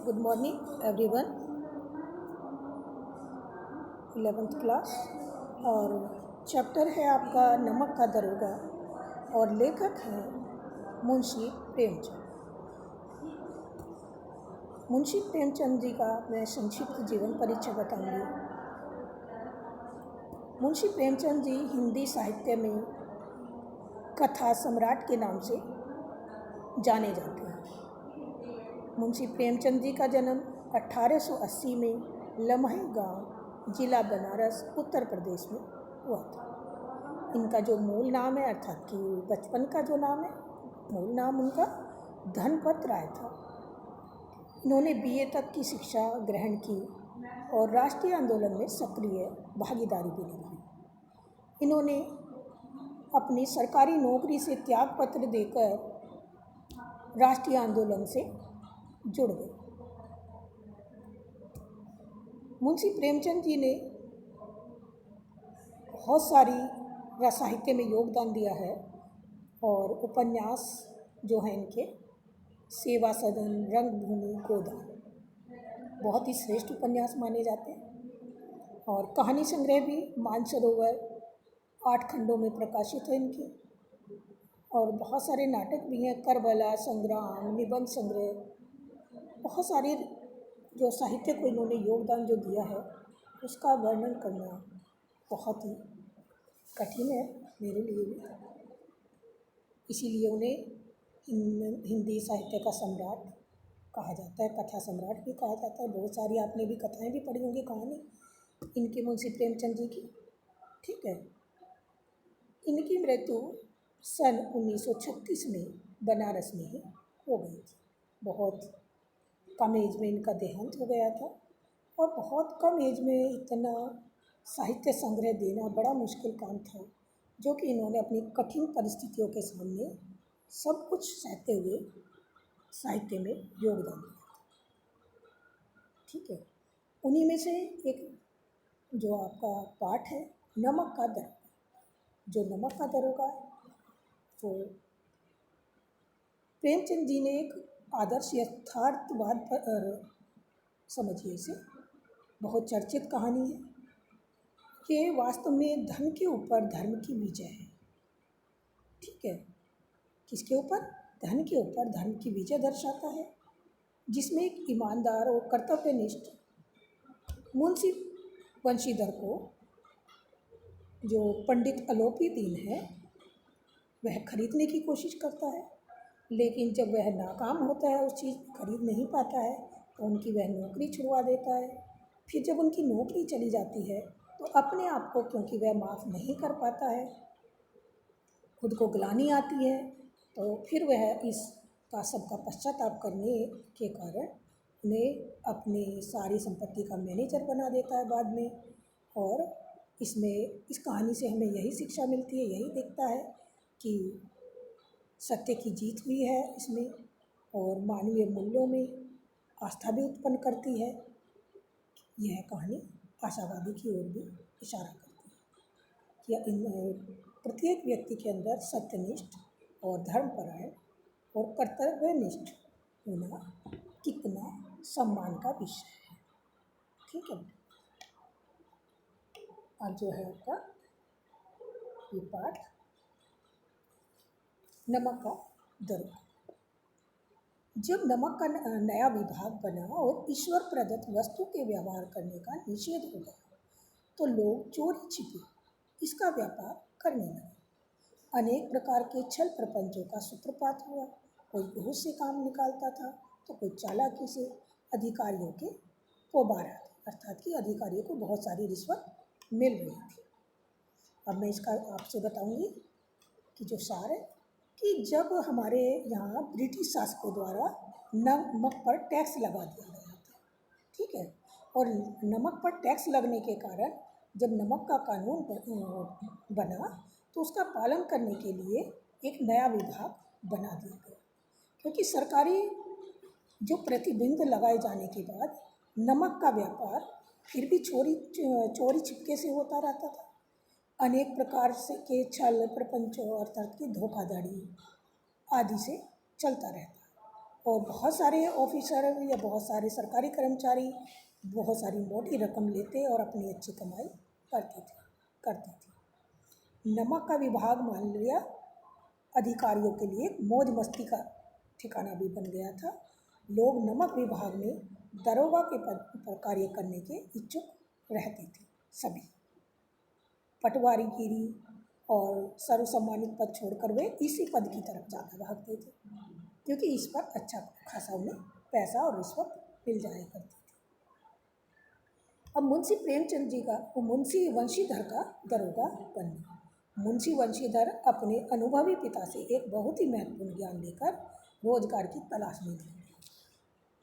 Good morning everyone. 11th class और chapter है आपका नमक का दरोगा और लेखक हैं मुंशी प्रेमचंद। मुंशी प्रेमचंद जी का मैं संक्षिप्त जीवन परिचय बताऊंगी। मुंशी प्रेमचंद जी हिंदी साहित्य में कथा सम्राट के नाम से जाने जाते हैं। मुंशी प्रेमचंद जी का जन्म 1880 में लम्हे गांव, जिला बनारस, उत्तर प्रदेश में हुआ था। इनका जो मूल नाम है अर्थात कि बचपन का जो नाम है, मूल नाम उनका धनपत राय था। इन्होंने BA तक की शिक्षा ग्रहण की और राष्ट्रीय आंदोलन में सक्रिय भागीदारी भी निभाई। इन्होंने अपनी सरकारी नौकरी से त्यागपत्र देकर राष्ट्रीय आंदोलन से जुड़ गए। मुंशी प्रेमचंद जी ने बहुत सारी साहित्य में योगदान दिया है और उपन्यास जो हैं इनके सेवा सदन, रंगभूमि, गोदान बहुत ही श्रेष्ठ उपन्यास माने जाते हैं। और कहानी संग्रह भी मानसरोवर 8 खंडों में प्रकाशित है इनकी। और बहुत सारे नाटक भी हैं, करबला, संग्राम, निबंध संग्रह, बहुत सारे जो साहित्य को इन्होंने योगदान जो दिया है उसका वर्णन करना बहुत ही कठिन है मेरे लिए भी। इसीलिए उन्हें हिंदी साहित्य का सम्राट कहा जाता है, कथा सम्राट भी कहा जाता है। बहुत सारी आपने भी कथाएं भी पढ़ी होंगी, कहानी इनकी मुंशी प्रेमचंद जी की, ठीक है। इनकी मृत्यु सन 1936 में बनारस में ही हो गई थी। बहुत कम एज में इनका देहांत हो गया था और बहुत कम एज में इतना साहित्य संग्रह देना बड़ा मुश्किल काम था, जो कि इन्होंने अपनी कठिन परिस्थितियों के सामने सब कुछ सहते हुए साहित्य में योगदान दिया, ठीक है। उन्हीं में से एक जो आपका पाठ है नमक का दरोगा। जो नमक का दरोगा तो प्रेमचंद जी ने एक आदर्श यथार्थवाद पर समझिए इसे, बहुत चर्चित कहानी है कि वास्तव में धन के ऊपर धर्म की विजय है, ठीक है। किसके ऊपर? धन के ऊपर धर्म की विजय दर्शाता है, जिसमें एक ईमानदार और कर्तव्यनिष्ठ मुंशी बंशीधर को जो पंडित अलोपी दीन है वह खरीदने की कोशिश करता है, लेकिन जब वह नाकाम होता है, उस चीज़ खरीद नहीं पाता है, तो उनकी वह नौकरी छुड़वा देता है। फिर जब उनकी नौकरी चली जाती है तो अपने आप को क्योंकि वह माफ़ नहीं कर पाता है, खुद को ग्लानि आती है, तो फिर वह इसका सबका पश्चाताप करने के कारण उन्हें अपनी सारी संपत्ति का मैनेजर बना देता है बाद में। और इस कहानी से हमें यही शिक्षा मिलती है, यही दिखता है कि सत्य की जीत हुई है इसमें और मानवीय मूल्यों में आस्था भी उत्पन्न करती है। यह कहानी आशावादी की ओर भी इशारा करती है कि प्रत्येक व्यक्ति के अंदर सत्यनिष्ठ और धर्मपरायण और कर्तव्यनिष्ठ होना कितना सम्मान का विषय है, ठीक है। अब जो है आपका ये पाठ नमक का दरोगा। जब नमक का नया विभाग बना और ईश्वर प्रदत्त वस्तु के व्यवहार करने का निषेध हो गया, तो लोग चोरी छिपे इसका व्यापार करने लगे। अनेक प्रकार के छल प्रपंचों का सूत्रपात हुआ। कोई घूस से काम निकालता था तो कोई चालाकी से अधिकारियों के पोबारा थे, अर्थात कि अधिकारियों को बहुत सारी रिश्वत मिल रही थी। अब मैं इसका आपसे बताऊंगी कि जो सार है कि जब हमारे यहाँ ब्रिटिश शासकों द्वारा नमक पर टैक्स लगा दिया गया था, ठीक है। और नमक पर टैक्स लगने के कारण जब नमक का कानून बना तो उसका पालन करने के लिए एक नया विभाग बना दिया गया, क्योंकि सरकारी जो प्रतिबंध लगाए जाने के बाद नमक का व्यापार फिर भी चोरी छिपके से होता रहता था। अनेक प्रकार से के छल प्रपंचों अर्थात की धोखाधड़ी आदि से चलता रहता है। और बहुत सारे ऑफिसर या बहुत सारे सरकारी कर्मचारी बहुत सारी मोटी रकम लेते और अपनी अच्छी कमाई करते थे। नमक का विभाग मान लिया अधिकारियों के लिए मौज मस्ती का ठिकाना भी बन गया था। लोग नमक विभाग में दरोगा के पद पर कार्य करने के इच्छुक रहते थे। सभी पटवारीगिरी और सर्वसम्मानित पद छोड़कर वे इसी पद की तरफ ज़्यादा भागते थे, क्योंकि इस पर अच्छा खासा उन्हें पैसा और रिश्वत मिल जाया करती थी। अब मुंशी प्रेमचंद जी का मुंशी वंशीधर का दरोगा बनना। मुंशी वंशीधर अपने अनुभवी पिता से एक बहुत ही महत्वपूर्ण ज्ञान लेकर रोजगार की तलाश में निकले।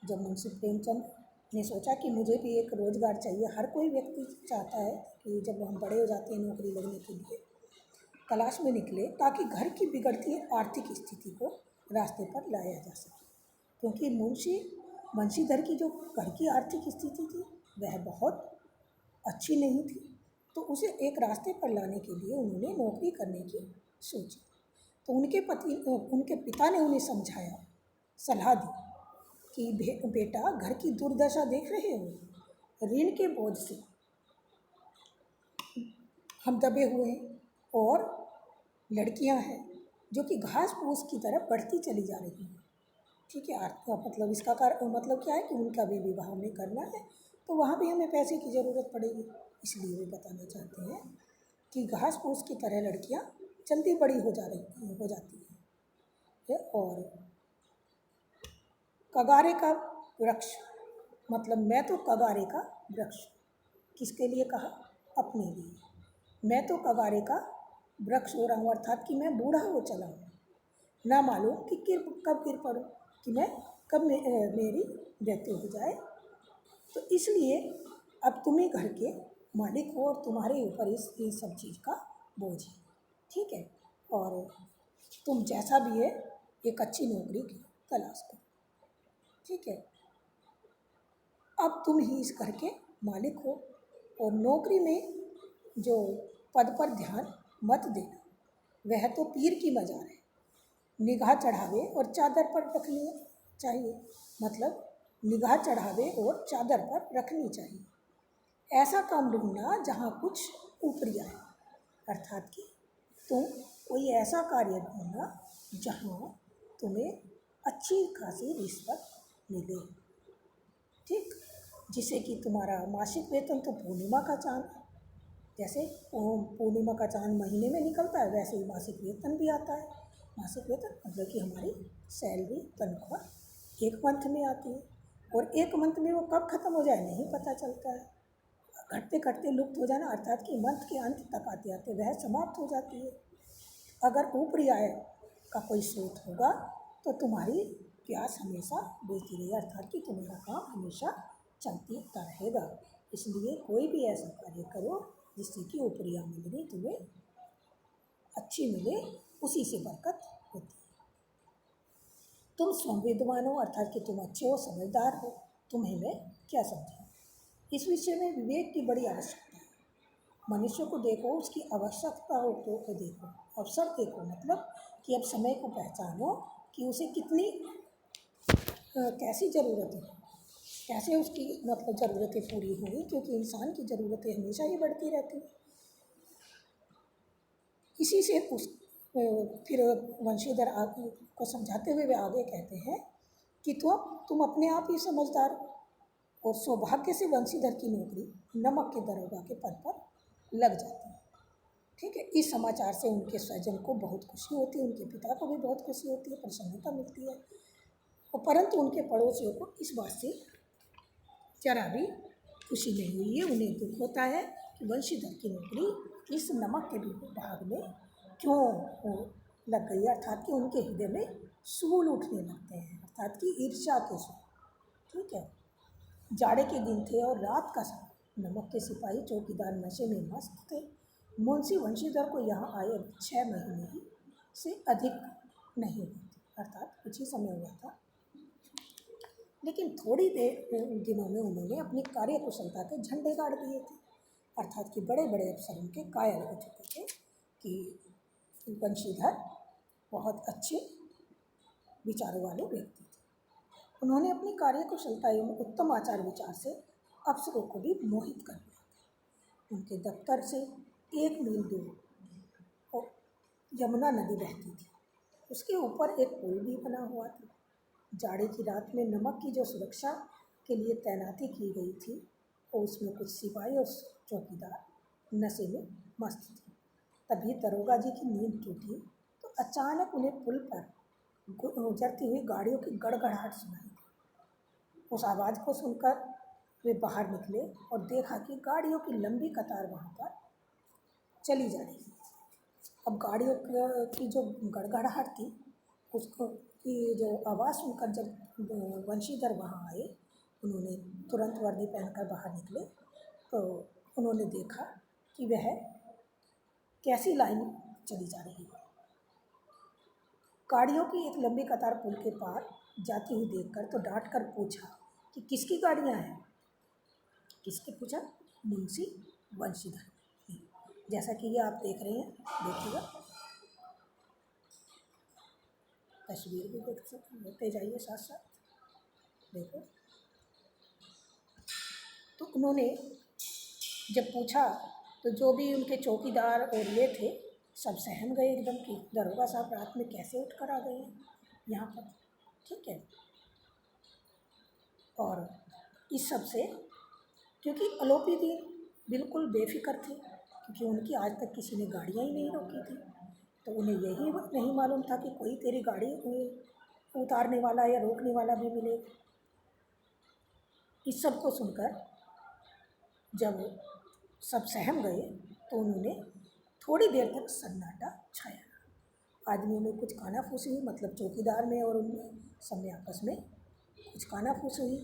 जब मुंशी प्रेमचंद ने सोचा कि मुझे भी एक रोजगार चाहिए, हर कोई व्यक्ति चाहता है कि जब हम बड़े हो जाते हैं नौकरी लगने के लिए, तलाश में निकले ताकि घर की बिगड़ती आर्थिक स्थिति को रास्ते पर लाया जा सके। क्योंकि मुंशी वंशीधर की जो घर की आर्थिक स्थिति थी वह बहुत अच्छी नहीं थी, तो उसे एक रास्ते पर लाने के लिए उन्होंने नौकरी करने की सोची। तो उनके पिता ने उन्हें समझाया, सलाह दी कि बेटा, घर की दुर्दशा देख रहे हो, ऋण के बोझ से हम दबे हुए हैं और लड़कियां हैं जो कि घास फूस की तरफ बढ़ती चली जा रही हैं। ठीक है, मतलब इसका मतलब क्या है कि उनका भी विवाह हमें करना है, तो वहाँ भी हमें पैसे की ज़रूरत पड़ेगी। इसलिए वे बताना चाहते हैं कि घास फूस की तरह लड़कियाँ जल्दी बड़ी हो जाती हैं। और कगारे का वृक्ष, मतलब मैं तो कगारे का वृक्ष, किसके लिए कहा? अपने लिए। मैं तो कगारे का वृक्ष हो रहा हूँ, अर्थात कि मैं बूढ़ा हो चला हूँ, ना मालूम कि कब गिर पड़ूँ, कि मैं कब मेरी मृत्यु हो जाए। तो इसलिए अब तुम ही घर के मालिक हो और तुम्हारे ऊपर इस सब चीज़ का बोझ है। ठीक है, और तुम जैसा भी है एक अच्छी नौकरी की तलाश करो। ठीक है, अब तुम ही इस घर के मालिक हो और नौकरी में जो पद पर ध्यान मत देना, वह तो पीर की मजार है, निगाह चढ़ावे और चादर पर रखनी चाहिए। मतलब निगाह चढ़ावे और चादर पर रखनी चाहिए। ऐसा काम ढूंढना जहाँ कुछ ऊपरी आए, अर्थात कि तुम कोई ऐसा कार्य ढूंढना जहाँ तुम्हें अच्छी खासी रिश्वत मिले। ठीक, जिससे कि तुम्हारा मासिक वेतन तो पूर्णिमा का चांद, जैसे पूर्णिमा का चांद महीने में निकलता है, वैसे ही मासिक वेतन भी आता है। मासिक वेतन मतलब कि हमारी सैलरी, तनख्वाह एक मंथ में आती है, और एक मंथ में वो कब ख़त्म हो जाए नहीं पता चलता है। घटते घटते लुप्त हो जाना, अर्थात कि मंथ के अंत तक आते आते वह समाप्त हो जाती है। अगर ऊपरी आय का कोई स्रोत होगा तो तुम्हारी प्यास हमेशा बुझती रहेगी, अर्थात कि तुम्हारा काम हमेशा चलता रहेगा। इसलिए कोई भी ऐसा कार्य करो जिससे कि ऊपरी आमदनी तुम्हें अच्छी मिले, उसी से बरकत होती है। तुम संवेदवान हो, अर्थात कि तुम अच्छे हो, समझदार हो, तुम्हें मैं क्या समझाऊं। इस विषय में विवेक की बड़ी आवश्यकता है। मनुष्य को देखो, उसकी आवश्यकताओं को देखो, अवसर देखो, मतलब कि अब समय को पहचानो कि उसे कितनी कैसी ज़रूरत है, कैसे उसकी मतलब ज़रूरतें पूरी होंगी, क्योंकि इंसान की ज़रूरतें हमेशा ही बढ़ती रहती हैं। इसी से फिर वंशीधर को समझाते हुए वे आगे कहते हैं कि तुम अपने आप ही समझदार हो, और सौभाग्य से वंशीधर की नौकरी नमक के दरोगा के पद पर लग जाती है। ठीक है, इस समाचार से उनके स्वजन को बहुत खुशी होती है, उनके पिता को भी बहुत खुशी होती है, प्रसन्नता मिलती है। और परंतु उनके पड़ोसियों को इस बात से जरा भी खुशी नहीं हुई है। उन्हें दुख होता है कि वंशीधर की नौकरी इस नमक के विभाग में क्यों लग गई, अर्थात कि उनके हृदय में सूल उठने लगते हैं, अर्थात कि ईर्ष्या के सूल। ठीक है, जाड़े के दिन थे और रात का समय, नमक के सिपाही चौकीदार नशे में मस्त थे। मुंशी वंशीधर को यहाँ आए 6 महीने ही से अधिक नहीं हुए थे, अर्थात कुछ ही समय हुआ था, लेकिन थोड़ी दिनों में उन्होंने अपनी कार्यकुशलता के झंडे गाड़ दिए थे, अर्थात कि बड़े बड़े अफसरों के कायल हो चुके थे कि वंशीधर बहुत अच्छे विचारों वाले व्यक्ति थे। उन्होंने अपनी कार्यकुशलता एवं उत्तम आचार विचार से अफसरों को भी मोहित कर दिया। उनके दफ्तर से 1 मील दूर यमुना नदी बहती थी। उसके ऊपर एक पुल भी बना हुआ था। जाड़े की रात में नमक की जो सुरक्षा के लिए तैनाती की गई थी, और उसमें कुछ सिपाही और चौकीदार नशे में मस्त थे। तभी दरोगा जी की नींद टूटी तो अचानक उन्हें पुल पर गुजरती हुई गाड़ियों की गड़गड़ाहट सुनाई दी। उस आवाज़ को सुनकर वे बाहर निकले और देखा कि गाड़ियों की लंबी कतार वहाँ पर चली जा रही थी। अब गाड़ियों की जो गड़गड़ाहट थी, उसको की जो आवाज़ सुनकर जब वंशीधर वहाँ आए, उन्होंने तुरंत वर्दी पहनकर बाहर निकले तो उन्होंने देखा कि वह कैसी लाइन चली जा रही है। गाड़ियों की एक लंबी कतार पुल के पार जाती हुई देखकर तो डांट कर पूछा कि किसकी गाड़ियाँ हैं। किसके पूछा? मुंशी वंशीधर की। जैसा कि ये आप देख रहे हैं, देखिएगा, तस्वीर भी देखते जाइए साथ साथ, देखो। तो उन्होंने जब पूछा तो जो भी उनके चौकीदार और ये थे, सब सहम गए एकदम कि दरोगा साहब रात में कैसे उठ कर आ गए हैं यहाँ पर, ठीक है। और इस सब से, क्योंकि आलोपी दी बिल्कुल बेफिक्र थे, क्योंकि उनकी आज तक किसी ने गाड़ियाँ ही नहीं रोकी थी, तो उन्हें यही नहीं मालूम था कि कोई तेरी गाड़ी उतारने वाला या रोकने वाला भी मिलेगा। इस सब को सुनकर जब सब सहम गए तो उन्होंने थोड़ी देर तक सन्नाटा छाया। आदमियों में कुछ कानाफूसी हुई, मतलब चौकीदार में और उनमें सब में आपस में कुछ कानाफूसी हुई।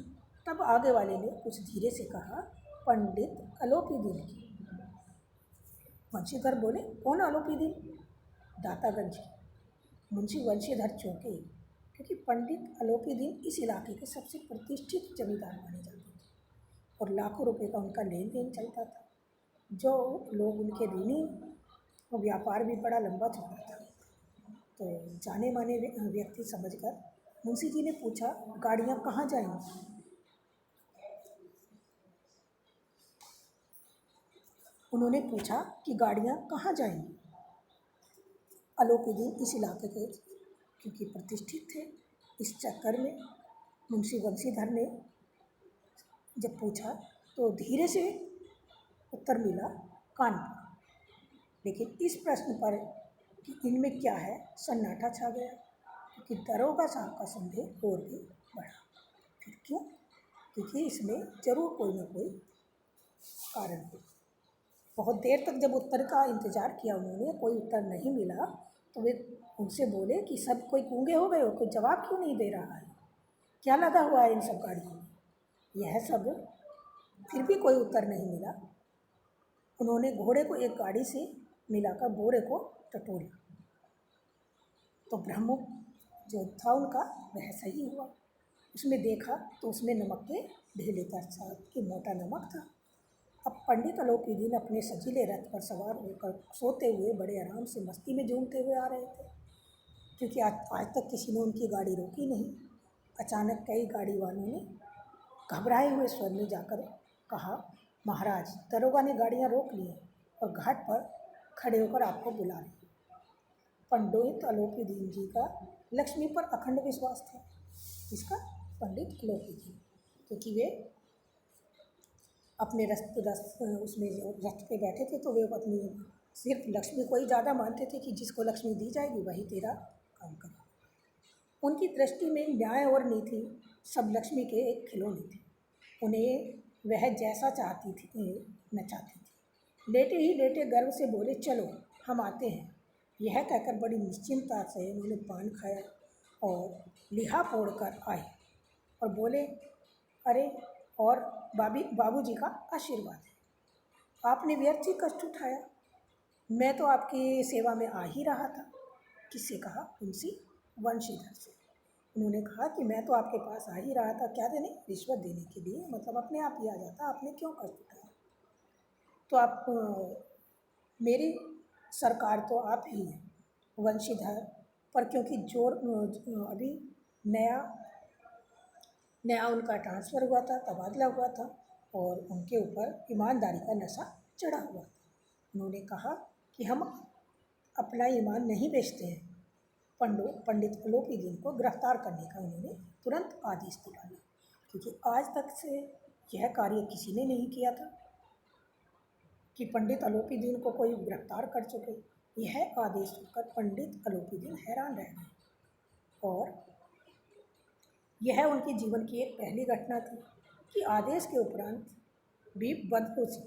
तब आगे वाले ने कुछ धीरे से कहा, पंडित आलोपी दीन की। वंशीधर बोले, कौन आलोपी दीन? दातागंज की। मुंशी वंशीधर चौंके, क्योंकि पंडित आलोपी दीन इस इलाके के सबसे प्रतिष्ठित जमींदार माने जाते थे और लाखों रुपए का उनका लेन देन चलता था। जो लोग उनके ऋणी, और व्यापार भी बड़ा लंबा चौड़ा था। तो जाने माने व्यक्ति समझकर मुंशी जी ने पूछा, गाड़ियाँ कहाँ जाएंगी? उन्होंने पूछा कि गाड़ियाँ कहाँ जाएंगी? आलोपी दीन इस इलाके के क्योंकि प्रतिष्ठित थे, इस चक्कर में मुंशी वंशीधर ने जब पूछा तो धीरे से उत्तर मिला, कानपुर। लेकिन इस प्रश्न पर कि इनमें क्या है, सन्नाटा छा गया, क्योंकि दरोगा साहब का संदेह और भी बढ़ा। फिर क्यों? क्योंकि इसमें जरूर कोई ना कोई कारण हो। बहुत देर तक जब उत्तर का इंतज़ार किया उन्होंने, कोई उत्तर नहीं मिला, तो वे उनसे बोले कि सब कोई गूंगे हो गए हो, कोई जवाब क्यों नहीं दे रहा है? क्या लगा हुआ है इन सब गाड़ियों में? यह सब फिर भी कोई उत्तर नहीं मिला। उन्होंने घोड़े को एक गाड़ी से मिलाकर बोरे को टटोला तो ब्रह्म जो था उनका वह सही हुआ। उसमें देखा तो उसमें नमक के ढेले था, कि मोटा नमक था। अब पंडित आलोपी दीन अपने सजीले रथ पर सवार होकर सोते हुए बड़े आराम से मस्ती में झूमते हुए आ रहे थे, क्योंकि आज तक किसी ने उनकी गाड़ी रोकी नहीं। अचानक कई गाड़ी वालों ने घबराए हुए स्वर में जाकर कहा, महाराज, दरोगा ने गाड़ियाँ रोक ली हैं और घाट पर खड़े होकर आपको बुला रहे हैं। पंडित आलोपी दीन जी का लक्ष्मी पर अखंड विश्वास था। इसका पंडित आलोपी दीन, क्योंकि वे अपने उसमें जो रथ पे बैठे थे, तो वे अपनी सिर्फ लक्ष्मी को ही ज़्यादा मानते थे कि जिसको लक्ष्मी दी जाएगी वही तेरा काम करेगा। उनकी दृष्टि में न्याय और नीति सब लक्ष्मी के एक खिलौने थे। उन्हें वह जैसा चाहती थी नचाती थी। लेटे ही लेटे गर्व से बोले, चलो हम आते हैं। यह कहकर बड़ी निश्चिंतता से उन्होंने पान खाया और लिहा पोड़ कर आए और बोले, अरे, और बाबूजी का आशीर्वाद है। आपने व्यर्थ ही कष्ट उठाया, मैं तो आपकी सेवा में आ ही रहा था। किससे कहा? मुंशी वंशीधर से। उन्होंने कहा कि मैं तो आपके पास आ ही रहा था, क्या देने? रिश्वत देने के लिए, मतलब अपने आप ही आ जाता, आपने क्यों कष्ट उठाया? तो आप मेरी सरकार तो आप ही हैं वंशीधर, पर क्योंकि जोर अभी नया नया उनका ट्रांसफ़र हुआ था, तबादला हुआ था और उनके ऊपर ईमानदारी का नशा चढ़ा हुआ था। उन्होंने कहा कि हम अपना ईमान नहीं बेचते हैं। पंडित अलोपीदीन को गिरफ्तार करने का उन्होंने तुरंत आदेश दिलाया, क्योंकि आज तक से यह कार्य किसी ने नहीं किया था कि पंडित अलोपीदीन को कोई गिरफ्तार कर सके। यह आदेश सुनकर पंडित अलोपीदीन हैरान रह गए और यह उनके जीवन की एक पहली घटना थी कि आदेश के उपरांत भी बदहोशी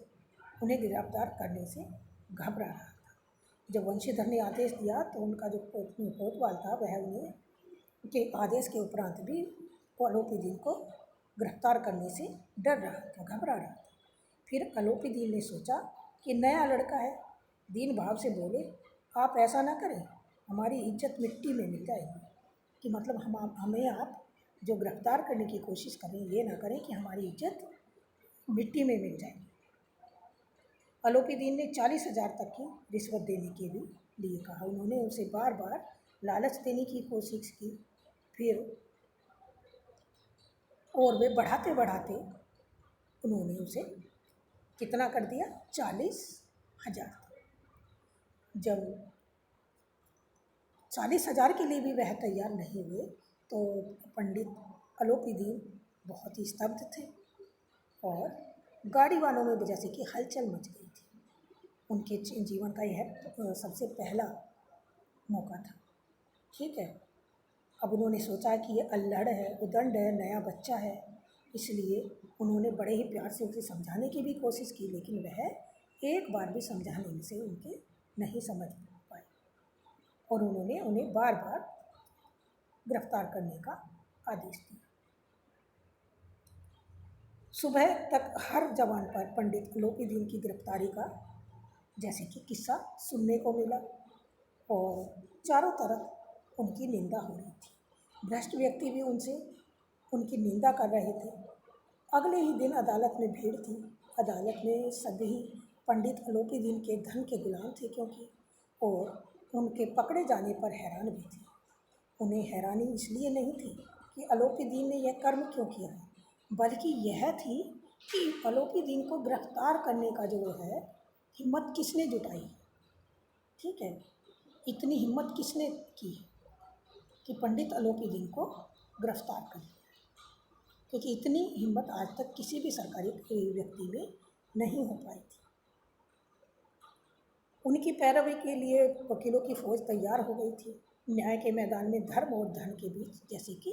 उन्हें गिरफ्तार करने से घबरा रहा था। जब वंशीधर ने आदेश दिया तो उनका जो कोतवाल था वह उन्हें के आदेश के उपरांत भी अलोपीदीन को गिरफ्तार करने से डर रहा था, घबरा रहा था। फिर अलोपीदीन ने सोचा कि नया लड़का है, दीन भाव से बोले, आप ऐसा ना करें, हमारी इज्जत मिट्टी में मिल जाएगी। कि मतलब हमें आप जो गिरफ्तार करने की कोशिश करें ये ना करें कि हमारी इज्जत मिट्टी में मिल जाएगी। अलोपीदीन ने 40,000 तक की रिश्वत देने के लिए कहा। उन्होंने उसे बार बार लालच देने की कोशिश की, फिर और वे बढ़ाते बढ़ाते उन्होंने उसे कितना कर दिया, 40,000। जब 40,000 के लिए भी वह तैयार नहीं हुए तो पंडित अलोपीदीन बहुत ही स्तब्ध थे और गाड़ी वालों में जैसे कि हलचल मच गई थी। उनके जीवन का यह सबसे पहला मौका था। ठीक है, अब उन्होंने सोचा कि ये अल्हड़ है, उदंड है, नया बच्चा है, इसलिए उन्होंने बड़े ही प्यार से उसे समझाने की भी कोशिश की, लेकिन वह एक बार भी समझाने से उनके नहीं समझ पाए और उन्होंने उन्हें बार बार गिरफ्तार करने का आदेश दिया। सुबह तक हर जवान पर पंडित अलोपीदीन की गिरफ्तारी का जैसे कि किस्सा सुनने को मिला और चारों तरफ उनकी निंदा हो रही थी। भ्रष्ट व्यक्ति भी उनकी निंदा कर रहे थे। अगले ही दिन अदालत में भीड़ थी। अदालत में सभी पंडित अलोपीदीन के धन के गुलाम थे क्योंकि, और उनके पकड़े जाने पर हैरान भी थे। उन्हें हैरानी इसलिए नहीं थी कि अलोपीदीन ने यह कर्म क्यों किया है, बल्कि यह थी कि अलोपीदीन को गिरफ्तार करने का जो है हिम्मत किसने जुटाई। ठीक है, इतनी हिम्मत किसने की कि पंडित अलोपीदीन को गिरफ्तार कर लिया, क्योंकि इतनी हिम्मत आज तक किसी भी सरकारी व्यक्ति में नहीं हो पाई थी। उनकी पैरवी के लिए वकीलों की फौज तैयार हो गई थी। न्याय के मैदान में धर्म और धन के बीच जैसे कि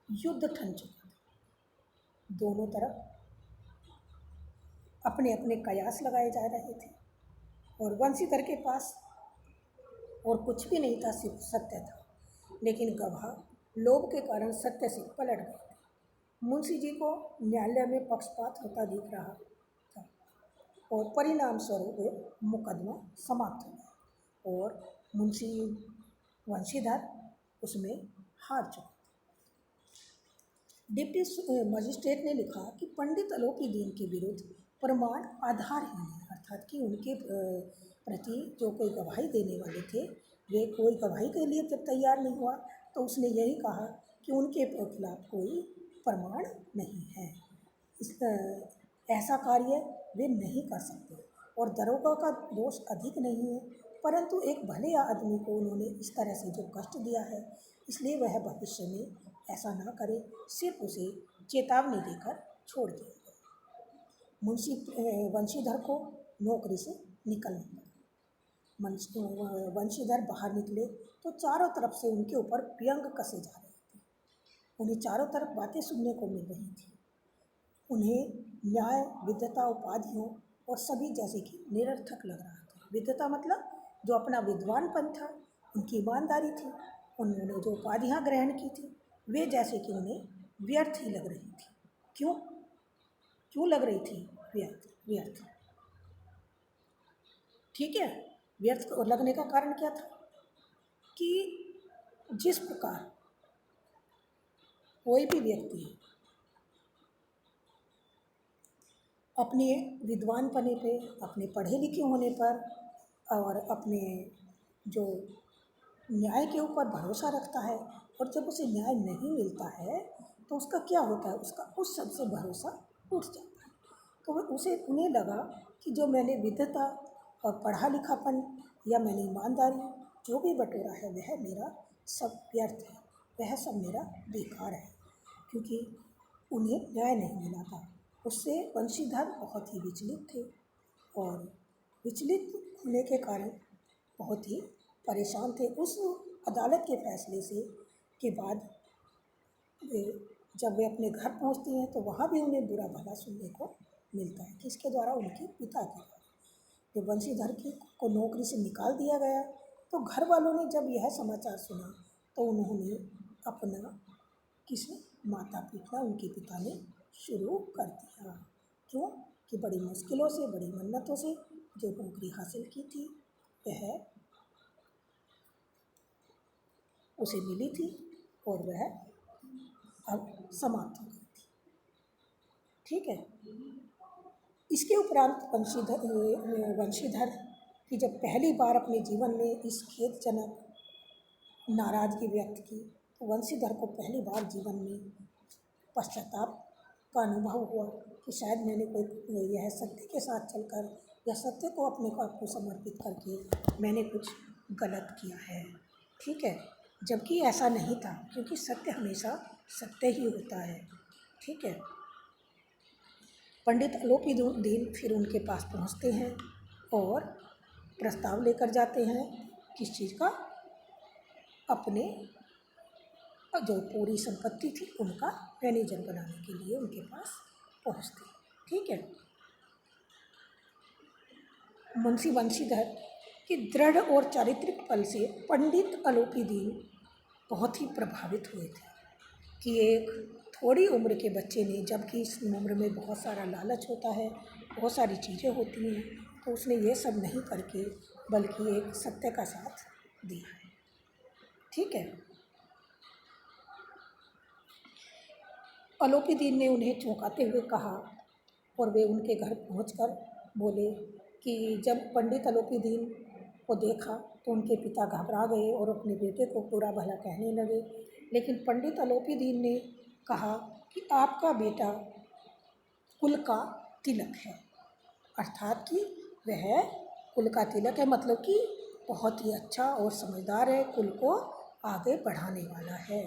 युद्ध ठन चुका था। दोनों तरफ अपने अपने कयास लगाए जा रहे थे और वंशीधर के पास और कुछ भी नहीं था, सिर्फ सत्य था। लेकिन गवाह लोभ के कारण सत्य से पलट गए थे। मुंशी जी को न्यायालय में पक्षपात होता दिख रहा था और परिणाम स्वरूप मुकदमा समाप्त हो गया और मुंशी वंशीधर उसमें हार चुका। डिप्टी मजिस्ट्रेट ने लिखा कि पंडित अलोपीदीन के विरुद्ध प्रमाण आधारहीन है, अर्थात कि उनके प्रति जो कोई गवाही देने वाले थे वे कोई गवाही के लिए जब तैयार नहीं हुआ तो उसने यही कहा कि उनके खिलाफ कोई प्रमाण नहीं है, ऐसा कार्य वे नहीं कर सकते और दरोगा का दोष अधिक नहीं है, परंतु एक भले आदमी को उन्होंने इस तरह से जो कष्ट दिया है इसलिए वह भविष्य में ऐसा ना करे, सिर्फ उसे चेतावनी देकर छोड़ दिया गया। मुंशी वंशीधर को नौकरी से निकलना पड़ा। वंशीधर बाहर निकले तो चारों तरफ से उनके ऊपर व्यंग कसे जा रहे थे। उन्हें चारों तरफ बातें सुनने को मिल रही थी। उन्हें न्याय, विद्वता, उपाधियों और सभी जैसे कि निरर्थक लग रहा था। विद्वता मतलब जो अपना विद्वानपन था, उनकी ईमानदारी थी, उन्होंने जो उपाधियाँ ग्रहण की थी वे जैसे कि उन्हें व्यर्थ ही लग रही थी। क्यों लग रही थी व्यर्थ? ठीक है, व्यर्थ लगने का कारण क्या था कि जिस प्रकार कोई भी व्यक्ति अपने विद्वानपने पे, अपने पढ़े लिखे होने पर और अपने जो न्याय के ऊपर भरोसा रखता है और जब उसे न्याय नहीं मिलता है तो उसका क्या होता है, उसका उस सब से भरोसा उठ जाता है। तो उन्हें लगा कि जो मैंने विद्वता और पढ़ा लिखापन या मैंने ईमानदारी जो भी बटोरा है वह मेरा सब व्यर्थ है, वह सब मेरा बेकार है, क्योंकि उन्हें न्याय नहीं मिला था। उससे वंशीधर बहुत ही विचलित थे और विचलित होने के कारण बहुत ही परेशान थे। उस अदालत के फैसले से के बाद वे जब वे अपने घर पहुंचते हैं तो वहाँ भी उन्हें बुरा भला सुनने को मिलता है, किसके द्वारा, उनके पिता के द्वारा। जब वंशीधर को नौकरी से निकाल दिया गया तो घर वालों ने जब यह समाचार सुना तो उन्होंने अपना किसी माता पीटना उनके पिता ने शुरू कर दिया। क्यों कि बड़ी मुश्किलों से, बड़ी मन्नतों से जो नौकरी हासिल की थी वह उसे मिली थी और वह अब समाप्त हो गई थी। ठीक है। इसके उपरांत वंशीधर की जब पहली बार अपने जीवन में इस खेदजनक नाराज़गी व्यक्त की तो वंशीधर को पहली बार जीवन में पश्चाताप का अनुभव हुआ कि शायद मैंने कोई यह सत्य के साथ चलकर या सत्य को अपने को आपको समर्पित करके मैंने कुछ गलत किया है। ठीक है, जबकि ऐसा नहीं था, क्योंकि सत्य हमेशा सत्य ही होता है। ठीक है। पंडित अलोपीदीन फिर उनके पास पहुंचते हैं और प्रस्ताव लेकर जाते हैं किस चीज़ का, अपने जो पूरी संपत्ति थी उनका मैनेजर बनाने के लिए उनके पास पहुंचते हैं। ठीक है। मुंशी वंशीधर के दृढ़ और चारित्रिक बल से पंडित अलोपीदीन बहुत ही प्रभावित हुए थे कि एक थोड़ी उम्र के बच्चे ने, जबकि इस उम्र में बहुत सारा लालच होता है, बहुत सारी चीज़ें होती हैं, तो उसने ये सब नहीं करके बल्कि एक सत्य का साथ दिया है। ठीक है। अलोपीदीन ने उन्हें चौंकाते हुए कहा और वे उनके घर पहुंचकर बोले कि जब पंडित अलोपीदीन को देखा तो उनके पिता घबरा गए और अपने बेटे को बुरा भला कहने लगे। लेकिन पंडित अलोपीदीन ने कहा कि आपका बेटा कुल का तिलक है, अर्थात कि वह कुल का तिलक है, मतलब कि बहुत ही अच्छा और समझदार है, कुल को आगे बढ़ाने वाला है।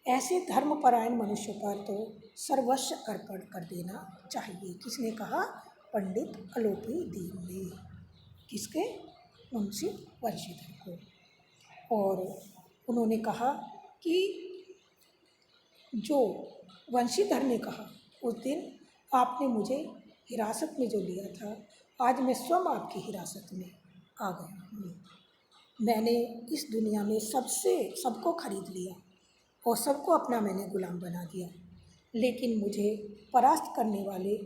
ऐसे धर्मपरायण मनुष्यों पर तो सर्वस्व अर्पण कर देना चाहिए। किसने कहा? पंडित अलोपीदीन ने। किसके? मुंशी वंशीधर को। और उन्होंने कहा कि जो वंशीधर ने कहा उस दिन आपने मुझे हिरासत में जो लिया था, आज मैं स्वयं आपकी हिरासत में आ गया हूँ। मैंने इस दुनिया में सबको खरीद लिया और सबको अपना मैंने गुलाम बना दिया, लेकिन मुझे परास्त करने वाले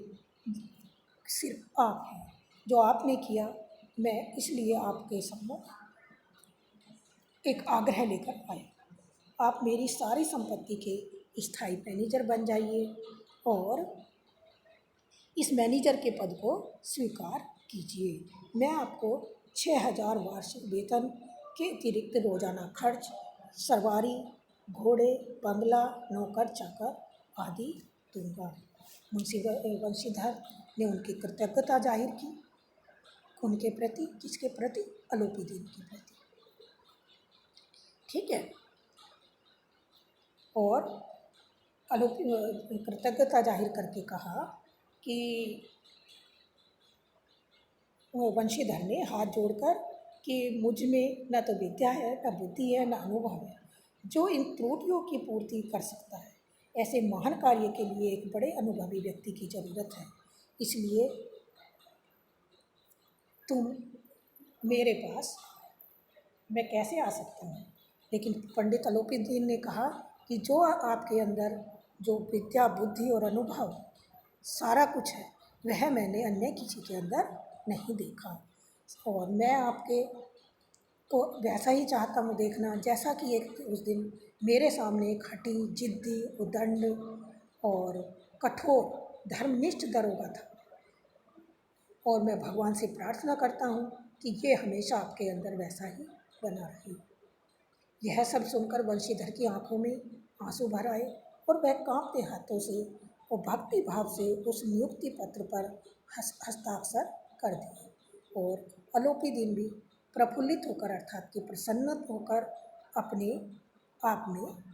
सिर्फ आप हैं। जो आपने किया, मैं इसलिए आपके सम्मुख एक आग्रह लेकर आया। आप मेरी सारी संपत्ति के स्थायी मैनेजर बन जाइए और इस मैनेजर के पद को स्वीकार कीजिए। मैं आपको 6,000 वार्षिक वेतन के अतिरिक्त रोजाना खर्च, सवारी, घोड़े, बंगला, नौकर चाकर आदि दूंगा। मुंशी वंशीधर ने उनकी कृतज्ञता जाहिर की। उनके प्रति? किसके प्रति? अलोपीदीन के प्रति। ठीक है। और कृतज्ञता जाहिर करके कहा कि वंशीधर ने हाथ जोड़कर कि मुझ में न तो विद्या है, न बुद्धि है, न अनुभव है, जो इन त्रुटियों की पूर्ति कर सकता है। ऐसे महान कार्य के लिए एक बड़े अनुभवी व्यक्ति की ज़रूरत है, इसलिए तुम मेरे पास मैं कैसे आ सकता हूँ। लेकिन पंडित अलोपीदीन ने कहा कि जो आपके अंदर जो विद्या, बुद्धि और अनुभव सारा कुछ है, वह मैंने अन्य किसी के अंदर नहीं देखा, और मैं आपके को वैसा ही चाहता हूँ देखना जैसा कि एक उस दिन मेरे सामने एक हठी, जिद्दी, उद्दंड और कठोर धर्मनिष्ठ दरोगा था। और मैं भगवान से प्रार्थना करता हूँ कि ये हमेशा आपके अंदर वैसा ही बना रहे। यह सब सुनकर वंशीधर की आंखों में आंसू भर आए और वह कांपते हाथों से और भक्ति भाव से उस नियुक्ति पत्र पर हस्ताक्षर कर दिए और अलोपी दिन भी प्रफुल्लित होकर अर्थात कि प्रसन्न होकर अपने आप में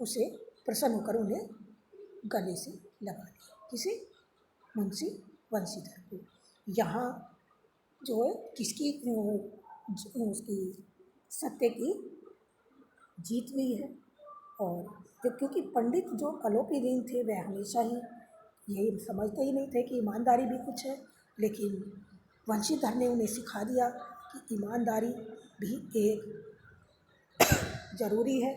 उसे प्रसन्न होकर उन्हें गले से लगा लिया। किसे? मुंशी बंशीधर को। यहाँ जो है किसकी उसकी सत्य की जीत हुई है। और क्योंकि पंडित जो अलोपी दीन थे वह हमेशा ही यही समझते ही नहीं थे कि ईमानदारी भी कुछ है, लेकिन बंशीधर ने उन्हें सिखा दिया कि ईमानदारी भी एक ज़रूरी है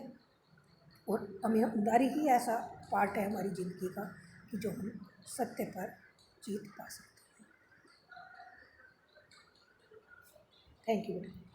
और ईमानदारी ही ऐसा पार्ट है हमारी ज़िंदगी का कि जो हम सत्य पर जीत पा सकते हैं। Thank you.